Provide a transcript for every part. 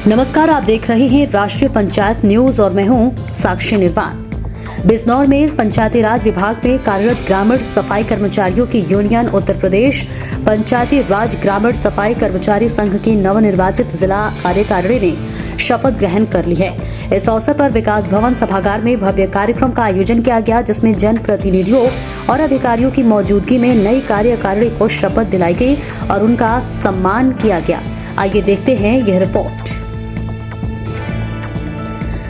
नमस्कार, आप देख रहे हैं राष्ट्रीय पंचायत न्यूज और मैं हूं साक्षी निर्वाण। बिजनौर में पंचायती राज विभाग में कार्यरत ग्रामीण सफाई कर्मचारियों की यूनियन उत्तर प्रदेश पंचायती राज ग्रामीण सफाई कर्मचारी संघ की नवनिर्वाचित जिला कार्यकारिणी ने शपथ ग्रहण कर ली है। इस अवसर पर विकास भवन सभागार में भव्य कार्यक्रम का आयोजन किया गया, जिसमें जन प्रतिनिधियों और अधिकारियों की मौजूदगी में नई कार्यकारिणी को शपथ दिलाई गई और उनका सम्मान किया गया। आइए देखते हैं यह रिपोर्ट।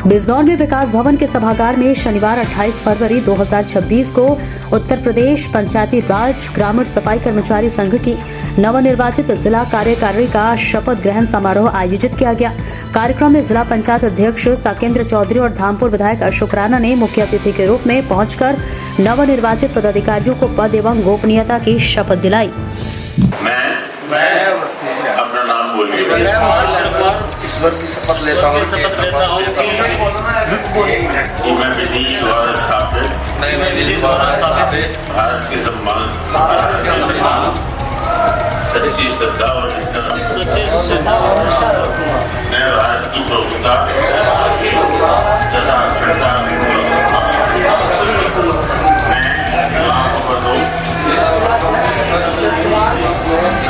बिजनौर में विकास भवन के सभागार में शनिवार 28 फरवरी 2026 को उत्तर प्रदेश पंचायती राज ग्रामीण सफाई कर्मचारी संघ की नवनिर्वाचित जिला कार्यकारिणी का शपथ ग्रहण समारोह आयोजित किया गया। कार्यक्रम में जिला पंचायत अध्यक्ष साकेंद्र चौधरी और धामपुर विधायक अशोक राणा ने मुख्य अतिथि के रूप में पहुंचकर नवनिर्वाचित पदाधिकारियों को पद एवं गोपनीयता की शपथ दिलाई। मैं अपना नाम बोलिए। ईश्वर की शपथ लेता हूँ कि मैं विधि द्वारा स्थापित भारत के सम्मान सच्ची श्रद्धा और निष्ठा मैं भारत की प्रभुता तथा अखंडता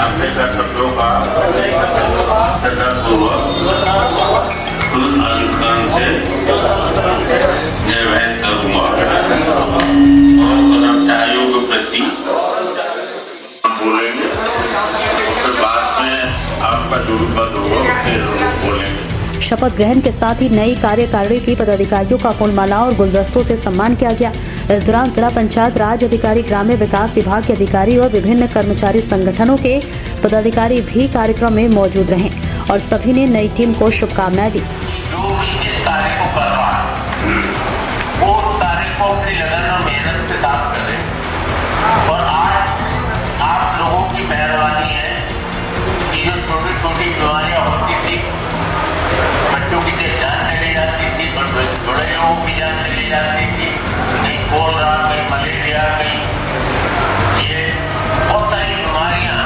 अपने कर्तव्यों का श्रद्धापूर्वक अनुष्ठान से निर्वहन करूँगा और कर्मचारियों के प्रति बोलेंगे। फिर बाद में आपका जो पद होगा फिर बोलेंगे। शपथ ग्रहण के साथ ही नई कार्यकारिणी की पदाधिकारियों का फूलमालाओं और गुलदस्तों से सम्मान किया गया। इस दौरान जिला पंचायत राज अधिकारी, ग्राम्य विकास विभाग के अधिकारी और विभिन्न कर्मचारी संगठनों के पदाधिकारी भी कार्यक्रम में मौजूद रहे और सभी ने नई टीम को शुभकामनाएं दी। जो भी इस कार्य को कर रहा है वो कार्य को अपनी लगन और मेहनत से काम करे और आज आप लोगों की मेहरबानी है कि जो छोटी छोटी बीमारियां होती थी, बच्चों की जान चली जाती थी, बड़े लोगों की जान चली जाती थी, कहीं कोलरा, कहीं मलेरिया, कहीं ये बहुत सारी बीमारियां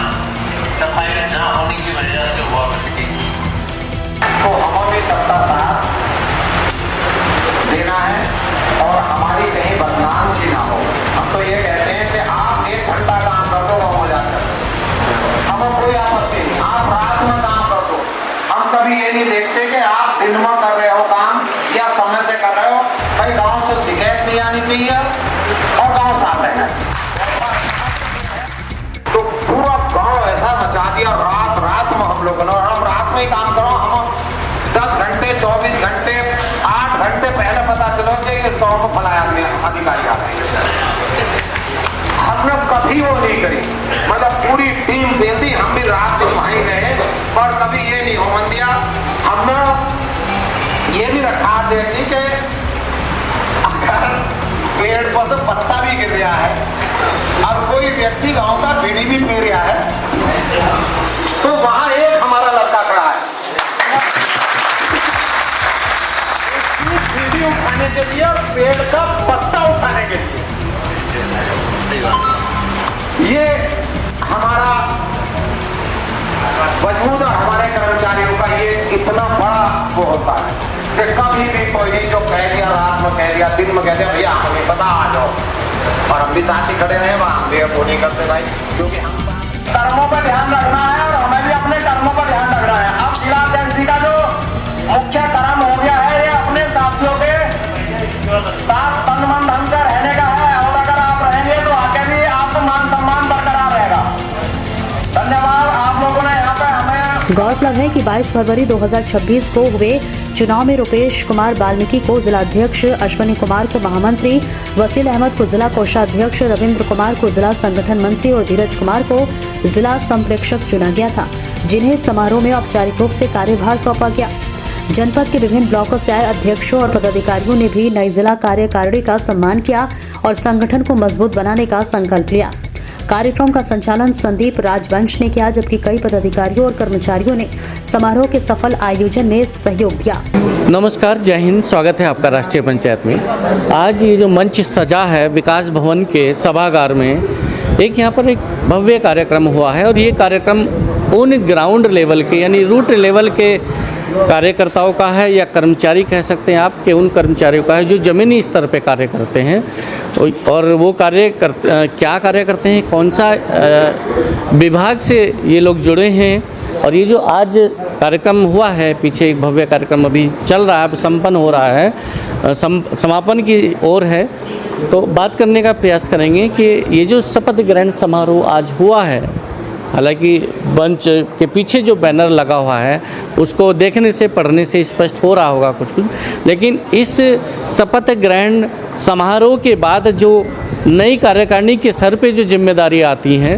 सफाई न होने की वजह से हुआ करती थी। तो हमें भी सबका साथ देना है और हमारी कहीं बदनाम की ना हो। हम तो ये कहते हैं कि आप 1 घंटा काम कर दो, हो जाता है, हमें कोई आपत्ति नहीं। आप रात में काम कर दो, हम कभी ये नहीं देखते कि आप दिन में कर रहे हो काम या समय से कर रहे हो। भाई गांव से शिकायत नहीं आनी चाहिए और गांव साफ रहना। तो पूरा गांव ऐसा मचा दिया रात में हम लोगों ने, और हम रात में ही काम करो। हम 10 घंटे 24 घंटे 8 घंटे पहले पता चलो कि इस गांव को फलाया अधिकारी आ गए। हमने कभी वो नहीं करी, मतलब पूरी टीम बेसी, हम भी रात दिन वहीं रहे, पर कभी ये नहीं हो मन दिया। हमने ये भी रखा देखी कि अगर पेड़ पर से पत्ता भी गिर रहा है और कोई व्यक्ति गांव का बीड़ी भी पी रहा है तो वहां एक हमारा लड़का खड़ा है बीड़ी उठाने के लिए और पेड़ का पत्ता उठाने के लिए। ये हमारा वजूद और हमारे कर्मचारियों का ये इतना बड़ा वो होता है कि कभी भी कोई नहीं जो कह दिया, रात में कह दिया, दिन में कह दिया, भैया हमें पता आ जाओ, और हम भी साथ ही खड़े रहे, वहाँ हम भी वो नहीं करते भाई, क्योंकि हम कर्मों पर ध्यान रखना है और हमें भी अपने कर्मों पर ध्यान रखना है। अब जिला अध्यक्ष जी का जो मुख्य कर्म हो गया है, ये अपने साथियों के साथ तन मन धन से रहने का है, और अगर आप रहेंगे तो आगे भी आपको मान सम्मान बरकरार रहेगा। धन्यवाद आप लोगों ने यहाँ पे हमें। गौरतलब है कि 22 फरवरी 2026 को हुए चुनाव में रुपेश कुमार वाल्मीकि को जिला अध्यक्ष, अश्विनी कुमार को महामंत्री, वसील अहमद को जिला कोषाध्यक्ष, रविंद्र कुमार को जिला संगठन मंत्री और धीरज कुमार को जिला संप्रेक्षक चुना गया था, जिन्हें समारोह में औपचारिक रूप से कार्यभार सौंपा गया। जनपद के विभिन्न ब्लॉकों से आए अध्यक्षों और पदाधिकारियों ने भी नई जिला कार्यकारिणी का सम्मान किया और संगठन को मजबूत बनाने का संकल्प लिया। कार्यक्रम का संचालन संदीप राजवंश ने किया, जबकि कई पदाधिकारियों और कर्मचारियों ने समारोह के सफल आयोजन में सहयोग दिया। नमस्कार, जय हिंद। स्वागत है आपका राष्ट्रीय पंचायत में। आज ये जो मंच सजा है विकास भवन के सभागार में, एक यहाँ पर एक भव्य कार्यक्रम हुआ है और ये कार्यक्रम ऑन ग्राउंड लेवल के यानी रूट लेवल के कार्यकर्ताओं का है या कर्मचारी कह सकते हैं आप, कि उन कर्मचारियों का है जो ज़मीनी स्तर पे कार्य करते हैं, और वो क्या कार्य करते हैं, कौन सा विभाग से ये लोग जुड़े हैं। और ये जो आज कार्यक्रम हुआ है, पीछे एक भव्य कार्यक्रम अभी चल रहा है, संपन्न हो रहा है, समापन की ओर है, तो बात करने का प्रयास करेंगे कि ये जो शपथ ग्रहण समारोह आज हुआ है, हालांकि मंच के पीछे जो बैनर लगा हुआ है उसको देखने से, पढ़ने से स्पष्ट हो रहा होगा कुछ, लेकिन इस शपथ ग्रहण समारोह के बाद जो नई कार्यकारिणी के सर पे जो जिम्मेदारी आती हैं,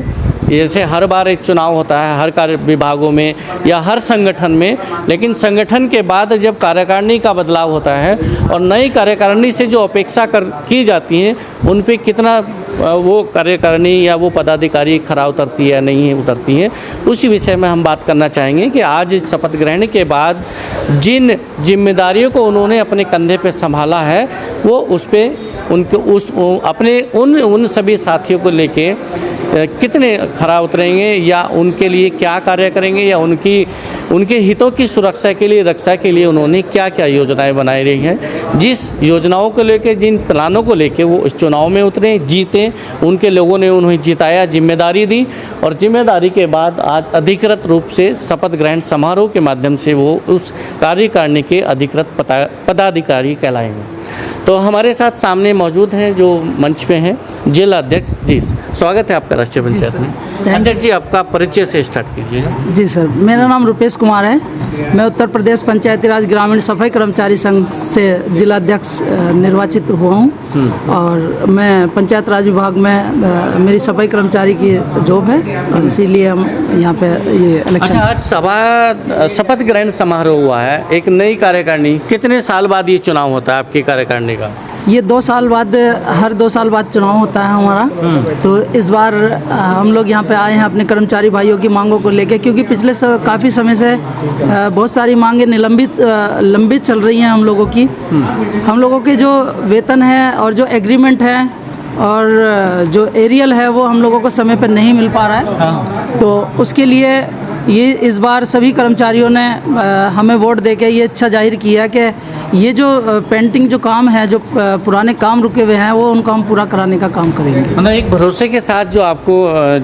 जैसे हर बार एक चुनाव होता है हर कार्य विभागों में या हर संगठन में, लेकिन संगठन के बाद जब कार्यकारिणी का बदलाव होता है और नई कार्यकारिणी से जो अपेक्षा की जाती हैं उन पे कितना वो कार्यकारिणी या वो पदाधिकारी खरा उतरती है या नहीं उतरती हैं, उसी विषय में हम बात करना चाहेंगे कि आज शपथ ग्रहण के बाद जिन जिम्मेदारियों को उन्होंने अपने कंधे पे संभाला है वो उस पे अपने उन सभी साथियों को लेके कितने खरा उतरेंगे या उनके लिए क्या कार्य करेंगे या उनके हितों की सुरक्षा के लिए, रक्षा के लिए उन्होंने क्या क्या योजनाएं बनाई रही हैं। जिस योजनाओं को लेके, जिन प्लानों को लेके वो इस चुनाव में उतरे, जीते, उनके लोगों ने उन्हें जिताया, जिम्मेदारी दी, और जिम्मेदारी के बाद आज अधिकृत रूप से शपथ ग्रहण समारोह के माध्यम से वो उस कार्यकारिणी के अधिकृत पदाधिकारी कहलाएंगे। तो हमारे साथ सामने मौजूद हैं जो मंच पे हैं जिला अध्यक्ष जी। स्वागत है आपका राष्ट्रीय पंचायत में। अध्यक्ष जी, आपका परिचय से स्टार्ट कीजिएगा। जी सर, मेरा नाम रुपेश कुमार है। मैं उत्तर प्रदेश पंचायती राज ग्रामीण सफाई कर्मचारी संघ से जिला अध्यक्ष निर्वाचित हुआ हूँ, और मैं पंचायत राज विभाग में मेरी सफाई कर्मचारी की जॉब है, और इसीलिए हम यहाँ पे ये इलेक्शन। अच्छा, आज शपथ ग्रहण समारोह हुआ है, एक नई कार्यकारिणी, कितने साल बाद ये चुनाव होता है आपकी कार्यकारिणी का? ये 2 साल बाद, हर 2 साल बाद चुनाव होता है हमारा। तो इस बार हम लोग यहाँ पे आए हैं अपने कर्मचारी भाइयों की मांगों को लेके, क्योंकि पिछले काफ़ी समय से बहुत सारी मांगें लंबित चल रही हैं हम लोगों की। हम लोगों के जो वेतन है और जो एग्रीमेंट है और जो एरियल है वो हम लोगों को समय पर नहीं मिल पा रहा है। तो उसके लिए ये इस बार सभी कर्मचारियों ने हमें वोट देके ये इच्छा जाहिर किया है कि ये जो पेंटिंग जो काम है, जो पुराने काम रुके हुए हैं, वो उनको हम पूरा कराने का काम करेंगे। मतलब एक भरोसे के साथ जो आपको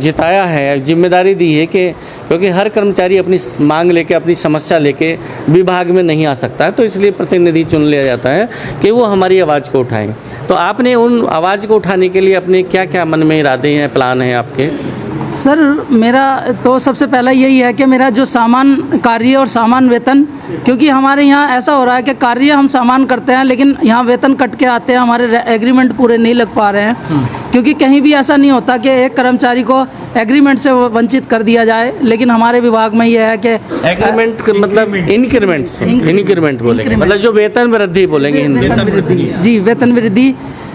जिताया है, जिम्मेदारी दी है कि क्योंकि हर कर्मचारी अपनी मांग लेके, अपनी समस्या लेके विभाग में नहीं आ सकता है, तो इसलिए प्रतिनिधि चुन लिया जाता है कि वो हमारी आवाज़ को उठाएं। तो आपने उन आवाज़ को उठाने के लिए अपने क्या क्या मन में इरादे हैं, प्लान हैं आपके? सर, मेरा तो सबसे पहला यही है कि मेरा जो सामान कार्य और सामान वेतन, क्योंकि हमारे यहाँ ऐसा हो रहा है कि कार्य हम सामान करते हैं लेकिन यहाँ वेतन कट के आते हैं, हमारे एग्रीमेंट पूरे नहीं लग पा रहे हैं। क्योंकि कहीं भी ऐसा नहीं होता कि एक कर्मचारी को एग्रीमेंट से वंचित कर दिया जाए, लेकिन हमारे विभाग में यह है कि एग्रीमेंट मतलब इंक्रीमेंट बोलेंगे, मतलब जो वेतन वृद्धि बोलेंगे हिंदी में। जी, वेतन वृद्धि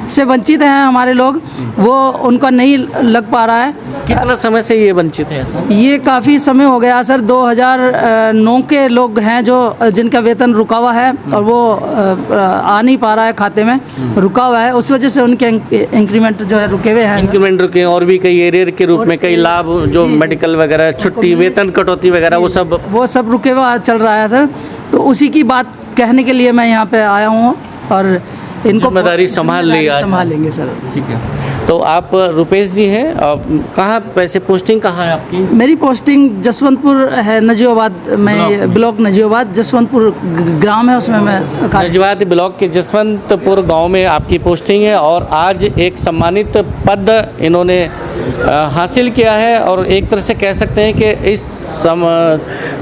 से वंचित हैं हमारे लोग, वो उनका नहीं लग पा रहा है। कितना समय से ये वंचित है सर? ये काफ़ी समय हो गया सर, 2009 के लोग हैं जो जिनका वेतन रुका हुआ है और वो आ नहीं पा रहा है, खाते में रुका हुआ है, उस वजह से उनके इंक्रीमेंट जो है रुके हुए हैं। इंक्रीमेंट रुके, और भी कई एरियर के रूप में कई लाभ जो मेडिकल वगैरह, छुट्टी, वेतन कटौती वगैरह, वो सब रुके हुए चल रहा है सर। तो उसी की बात कहने के लिए मैं यहाँ पे आया हूँ, और इनको जिम्मेदारी संभालेंगे सर। ठीक है। तो आप रुपेश जी हैं, कहाँ वैसे पोस्टिंग कहाँ है आपकी? मेरी पोस्टिंग जसवंतपुर है, नजीबाबाद में, ब्लॉक नजीबाबाद, जसवंतपुर ग्राम है, उसमें मैं नजीबाबाद ब्लॉक के जसवंतपुर गांव में आपकी पोस्टिंग है, और आज एक सम्मानित पद इन्होंने हासिल किया है। और एक तरह से कह सकते हैं कि इस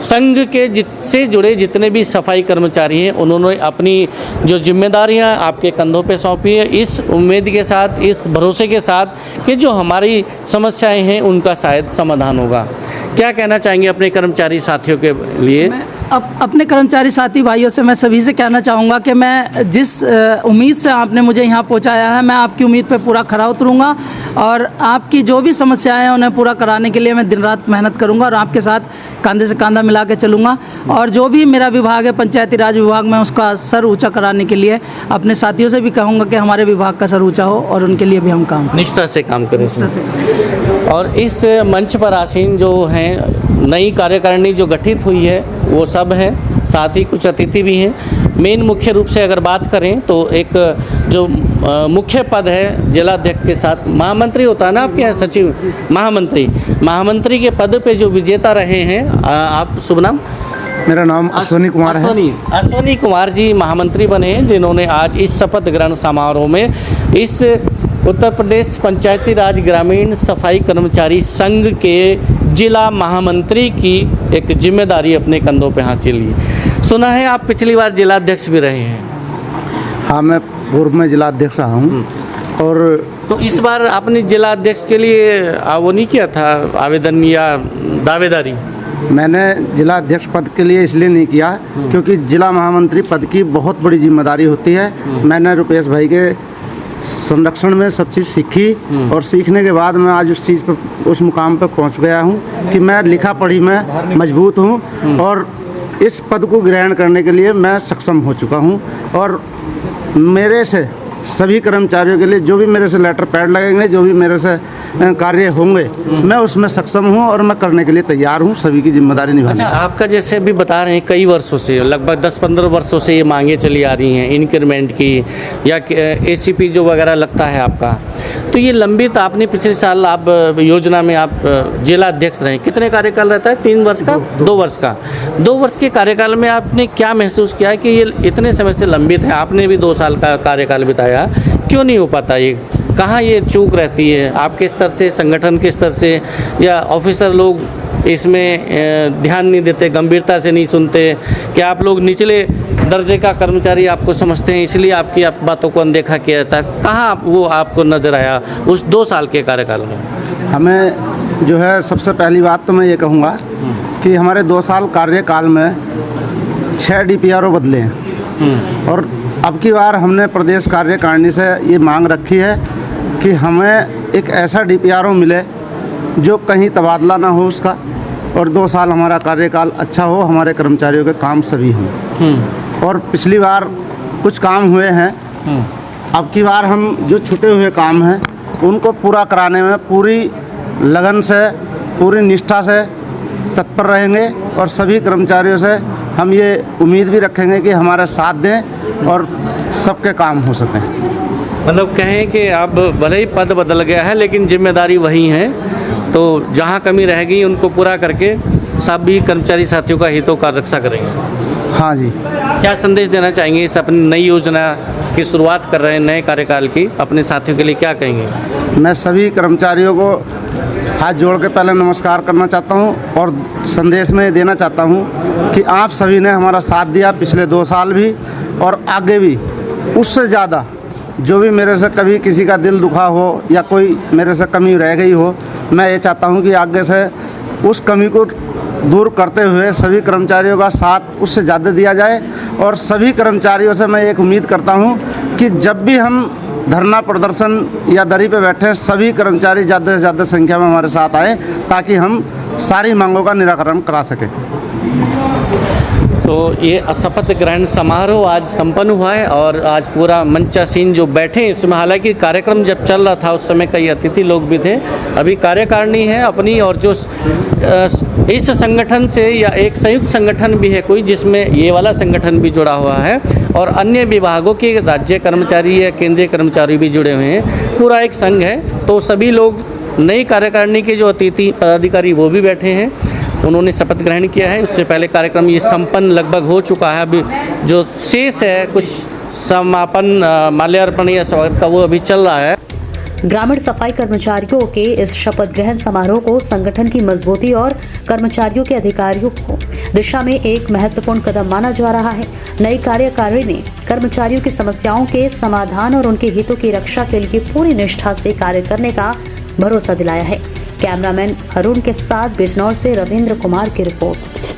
संघ के से जुड़े जितने भी सफाई कर्मचारी हैं, उन्होंने अपनी जो जिम्मेदारियां आपके कंधों पे सौंपी है, इस उम्मीद के साथ, इस भरोसे के साथ कि जो हमारी समस्याएं हैं उनका शायद समाधान होगा। क्या कहना चाहेंगे अपने कर्मचारी साथियों के लिए? अपने कर्मचारी साथी भाइयों से मैं सभी से कहना चाहूँगा कि मैं जिस उम्मीद से आपने मुझे यहाँ पहुँचाया है, मैं आपकी उम्मीद पे पूरा खरा उतरूँगा, और आपकी जो भी समस्याएं हैं उन्हें पूरा कराने के लिए मैं दिन रात मेहनत करूँगा, और आपके साथ कंधे से कंधा मिला के चलूँगा। और जो भी मेरा विभाग है पंचायती राज विभाग में, उसका सर ऊँचा कराने के लिए अपने साथियों से भी कहूँगा कि हमारे विभाग का सर ऊँचा हो, और उनके लिए भी हम काम करें, निष्ठा से काम करें। और इस मंच पर आसीन जो हैं, नई कार्यकारिणी जो गठित हुई है, वो सब हैं, साथ ही कुछ अतिथि भी हैं। मेन मुख्य रूप से अगर बात करें तो एक जो मुख्य पद है जिलाध्यक्ष के साथ महामंत्री होता है ना आपके यहाँ, सचिव महामंत्री के पद पे जो विजेता रहे हैं, आप शुभ नाम? मेरा नाम अश्वनी कुमार है। अश्वनी कुमार जी महामंत्री बने हैं, जिन्होंने आज इस शपथ ग्रहण समारोह में इस उत्तर प्रदेश पंचायती राज ग्रामीण सफाई कर्मचारी संघ के जिला महामंत्री की एक जिम्मेदारी अपने कंधों पे हासिल की। सुना है आप पिछली बार जिलाध्यक्ष भी रहे हैं? हाँ, मैं पूर्व में जिलाध्यक्ष रहा हूँ। और तो इस बार आपने जिलाध्यक्ष के लिए वो नहीं किया था आवेदन या दावेदारी? मैंने जिला अध्यक्ष पद के लिए इसलिए नहीं किया क्योंकि जिला महामंत्री पद की बहुत बड़ी जिम्मेदारी होती है। मैंने रुपेश भाई के संरक्षण में सब चीज़ सीखी और सीखने के बाद मैं आज उस चीज़ पर, उस मुकाम पर पहुंच गया हूं कि मैं लिखा पढ़ी में मजबूत हूं और इस पद को ग्रहण करने के लिए मैं सक्षम हो चुका हूं। और मेरे से सभी कर्मचारियों के लिए जो भी मेरे से लेटर पैड लगेंगे, जो भी मेरे से कार्य होंगे, मैं उसमें सक्षम हूं और मैं करने के लिए तैयार हूं, सभी की जिम्मेदारी निभाने। अच्छा, आपका जैसे अभी बता रहे हैं कई वर्षों से, लगभग 10-15 वर्षों से ये मांगे चली आ रही हैं इंक्रीमेंट की या ACP जो वगैरह लगता है आपका, तो ये लंबित आपने पिछले साल आप योजना में आप जिला अध्यक्ष रहे। कितने कार्यकाल रहता है? 3 वर्ष का? 2 वर्ष का? 2 वर्ष के कार्यकाल में आपने क्या महसूस किया कि ये इतने समय से लंबित है? आपने भी 2 साल का कार्यकाल बिताया, क्यों नहीं हो पाता ये? कहाँ ये चूक रहती है आपके स्तर से, संगठन के स्तर से, या ऑफिसर लोग इसमें ध्यान नहीं देते, गंभीरता से नहीं सुनते, कि आप लोग निचले दर्जे का कर्मचारी आपको समझते हैं इसलिए आपकी बातों को अनदेखा किया जाता है? कहाँ वो आपको नज़र आया उस 2 साल के कार्यकाल में? हमें जो है, सबसे पहली बात तो मैं ये कहूँगा कि हमारे 2 साल कार्यकाल में 6 DPRO बदले हैं और अब की बार हमने प्रदेश कार्यकारिणी से ये मांग रखी है कि हमें एक ऐसा DPRO मिले जो कहीं तबादला ना हो उसका, और 2 साल हमारा कार्यकाल अच्छा हो, हमारे कर्मचारियों के काम सभी हों। और पिछली बार कुछ काम हुए हैं, अब की बार हम जो छूटे हुए काम हैं उनको पूरा कराने में पूरी लगन से, पूरी निष्ठा से तत्पर रहेंगे और सभी कर्मचारियों से हम ये उम्मीद भी रखेंगे कि हमारा साथ दें और सबके काम हो सकें। मतलब कहें कि अब भले ही पद बदल गया है लेकिन जिम्मेदारी वही है, तो जहाँ कमी रहेगी उनको पूरा करके सभी कर्मचारी साथियों का हितों का रक्षा करेंगे। हाँ जी। क्या संदेश देना चाहेंगे इस अपनी नई योजना की शुरुआत कर रहे हैं, नए कार्यकाल की, अपने साथियों के लिए क्या कहेंगे? मैं सभी कर्मचारियों को हाथ जोड़ के पहले नमस्कार करना चाहता हूं और संदेश में देना चाहता हूं कि आप सभी ने हमारा साथ दिया पिछले 2 साल भी और आगे भी। उससे ज़्यादा जो भी मेरे से कभी किसी का दिल दुखा हो या कोई मेरे से कमी रह गई हो, मैं ये चाहता हूं कि आगे से उस कमी को दूर करते हुए सभी कर्मचारियों का साथ उससे ज़्यादा दिया जाए। और सभी कर्मचारियों से मैं एक उम्मीद करता हूं कि जब भी हम धरना प्रदर्शन या दरी पे बैठे, सभी कर्मचारी ज़्यादा से ज़्यादा संख्या में हमारे साथ आए ताकि हम सारी मांगों का निराकरण करा सकें। तो ये शपथ ग्रहण समारोह आज संपन्न हुआ है और आज पूरा मंचासीन जो बैठे हैं इसमें, हालांकि कार्यक्रम जब चल रहा था उस समय कई अतिथि लोग भी थे, अभी कार्यकारिणी है अपनी, और जो इस संगठन से या एक संयुक्त संगठन भी है कोई जिसमें ये वाला संगठन भी जुड़ा हुआ है और अन्य विभागों के राज्य कर्मचारी या केंद्रीय कर्मचारी भी जुड़े हुए हैं, पूरा एक संघ है। तो सभी लोग, नई कार्यकारिणी के जो अतिथि पदाधिकारी वो भी बैठे हैं, उन्होंने शपथ ग्रहण किया है। उससे पहले कार्यक्रम ये संपन्न लगभग हो चुका है, अभी जो शेष है कुछ समापन माल्यार्पण या स्वागत का वो अभी चल रहा है। ग्रामीण सफाई कर्मचारियों के इस शपथ ग्रहण समारोह को संगठन की मजबूती और कर्मचारियों के अधिकारियों को दिशा में एक महत्वपूर्ण कदम माना जा रहा है। नई कार्यकारिणी ने कर्मचारियों की समस्याओं के समाधान और उनके हितों की रक्षा के लिए पूरी निष्ठा से कार्य करने का भरोसा दिलाया है। कैमरामैन अरुण के साथ बिजनौर से रविंद्र कुमार की रिपोर्ट।